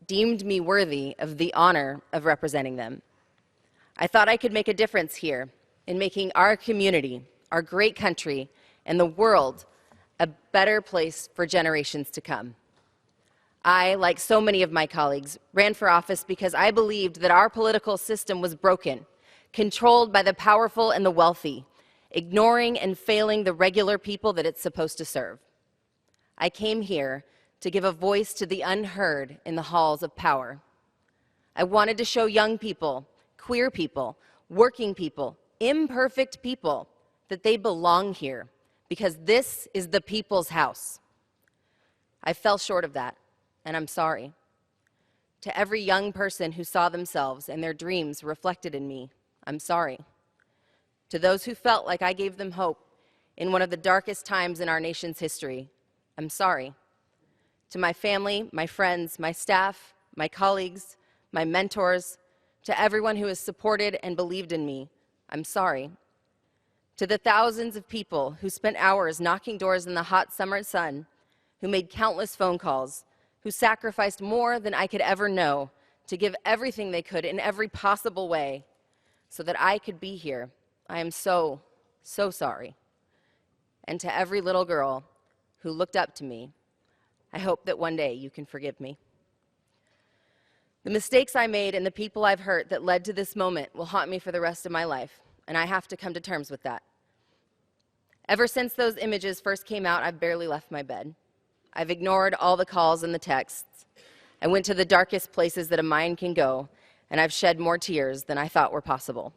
deemed me worthy of the honor of representing them. I thought I could make a difference here in making our community, our great country, and the world a better place for generations to come. I, like so many of my colleagues, ran for office because I believed that our political system was broken, controlled by the powerful and the wealthy, ignoring and failing the regular people that it's supposed to serve. I came here to give a voice to the unheard in the halls of power. I wanted to show young people, queer people, working people, imperfect people that they belong here because this is the people's house. I fell short of that, and I'm sorry. To every young person who saw themselves and their dreams reflected in me, I'm sorry. To those who felt like I gave them hope in one of the darkest times in our nation's history, I'm sorry. To my family, my friends, my staff, my colleagues, my mentors, to everyone who has supported and believed in me, I'm sorry. To the thousands of people who spent hours knocking doors in the hot summer sun, who made countless phone calls, who sacrificed more than I could ever know to give everything they could in every possible way so that I could be here, I am so, so sorry. And to every little girl who looked up to me, I hope that one day you can forgive me. The mistakes I made and the people I've hurt that led to this moment will haunt me for the rest of my life, and I have to come to terms with that. Ever since those images first came out, I've barely left my bed. I've ignored all the calls and the texts. I went to the darkest places that a mind can go, and I've shed more tears than I thought were possible.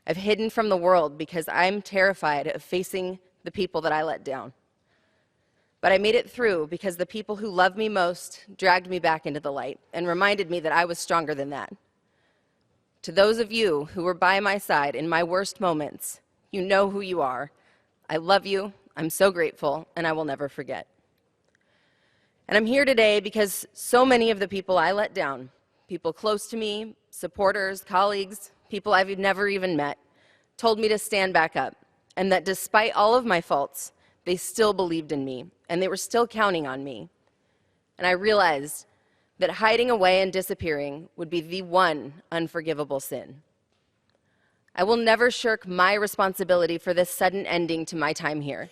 I've hidden from the world because I'm terrified of facing the people that I let down. But I made it through because the people who loved me most dragged me back into the light and reminded me that I was stronger than that. To those of you who were by my side in my worst moments, you know who you are. I love you, I'm so grateful, and I will never forget. And I'm here today because so many of the people I let down, people close to me, supporters, colleagues, people I've never even met, told me to stand back up, and that despite all of my faults, they still believed in me, and they were still counting on me. And I realized that hiding away and disappearing would be the one unforgivable sin. I will never shirk my responsibility for this sudden ending to my time here,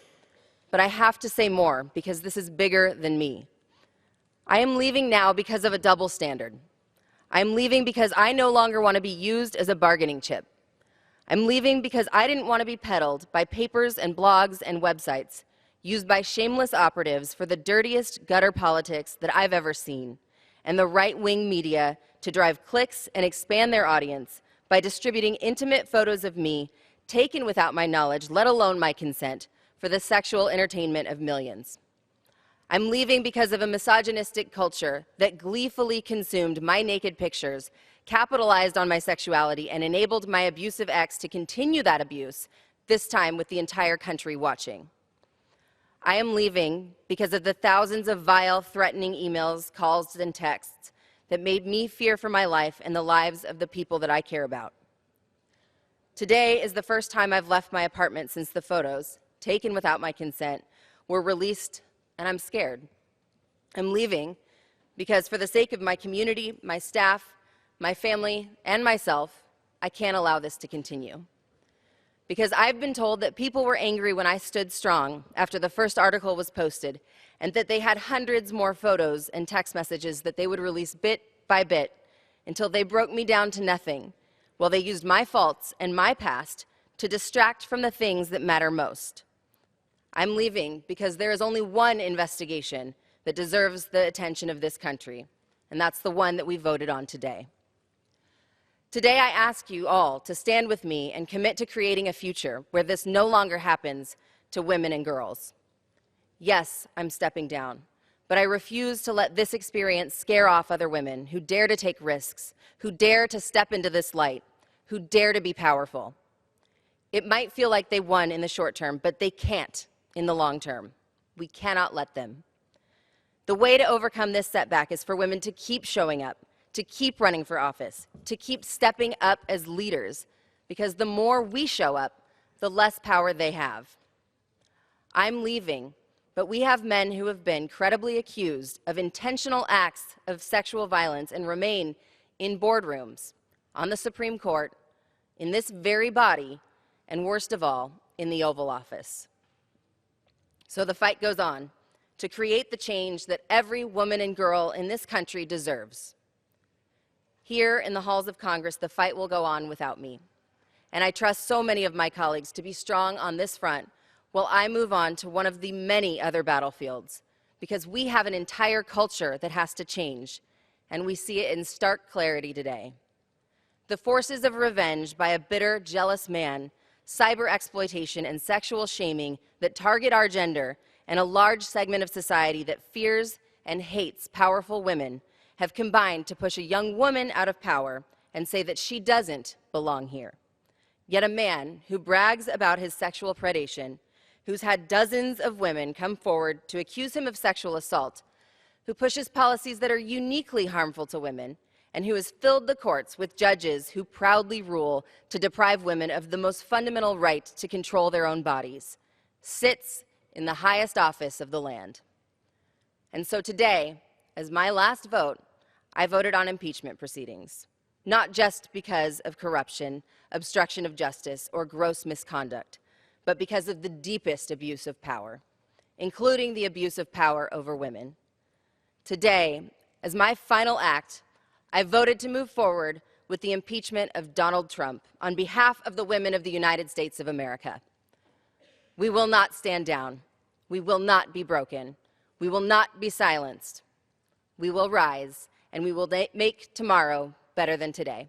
but I have to say more because this is bigger than me. I am leaving now because of a double standard. I'm leaving because I no longer want to be used as a bargaining chip. I'm leaving because I didn't want to be peddled by papers and blogs and websites used by shameless operatives for the dirtiest gutter politics that I've ever seen, and the right-wing media to drive clicks and expand their audience by distributing intimate photos of me taken without my knowledge, let alone my consent, for the sexual entertainment of millions. I'm leaving because of a misogynistic culture that gleefully consumed my naked pictures, capitalized on my sexuality, and enabled my abusive ex to continue that abuse, this time with the entire country watching. I am leaving because of the thousands of vile, threatening emails, calls, and texts that made me fear for my life and the lives of the people that I care about. Today is the first time I've left my apartment since the photos, taken without my consent, were released, and I'm scared. I'm leaving because for the sake of my community, my staff, my family, and myself, I can't allow this to continue. Because I've been told that people were angry when I stood strong after the first article was posted, and that they had hundreds more photos and text messages that they would release bit by bit until they broke me down to nothing, while they used my faults and my past to distract from the things that matter most. I'm leaving because there is only one investigation that deserves the attention of this country, and that's the one that we voted on today. Today, I ask you all to stand with me and commit to creating a future where this no longer happens to women and girls. Yes, I'm stepping down, but I refuse to let this experience scare off other women who dare to take risks, who dare to step into this light, who dare to be powerful. It might feel like they won in the short term, but they can't in the long term. We cannot let them. The way to overcome this setback is for women to keep showing up, to keep running for office, to keep stepping up as leaders, because the more we show up, the less power they have. I'm leaving but we have men who have been credibly accused of intentional acts of sexual violence and remain in boardrooms, on the Supreme Court, in this very body, and worst of all, in the Oval Office. So the fight goes on to create the change that every woman and girl in this country deserves. Here in the halls of Congress, the fight will go on without me. And I trust so many of my colleagues to be strong on this front while I move on to one of the many other battlefields, because we have an entire culture that has to change, and we see it in stark clarity today. The forces of revenge by a bitter, jealous man, cyber exploitation, and sexual shaming that target our gender and a large segment of society that fears and hates powerful women have combined to push a young woman out of power and say that she doesn't belong here. Yet a man who brags about his sexual predation, who's had dozens of women come forward to accuse him of sexual assault, who pushes policies that are uniquely harmful to women, and who has filled the courts with judges who proudly rule to deprive women of the most fundamental right to control their own bodies, sits in the highest office of the land. And so today, as my last vote, I voted on impeachment proceedings, not just because of corruption, obstruction of justice, or gross misconduct, but because of the deepest abuse of power, including the abuse of power over women. Today, as my final act, I voted to move forward with the impeachment of Donald Trump on behalf of the women of the United States of America. We will not stand down. We will not be broken. We will not be silenced. We will rise, and we will make tomorrow better than today.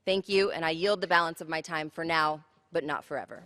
Thank you, and I yield the balance of my time for now, but not forever.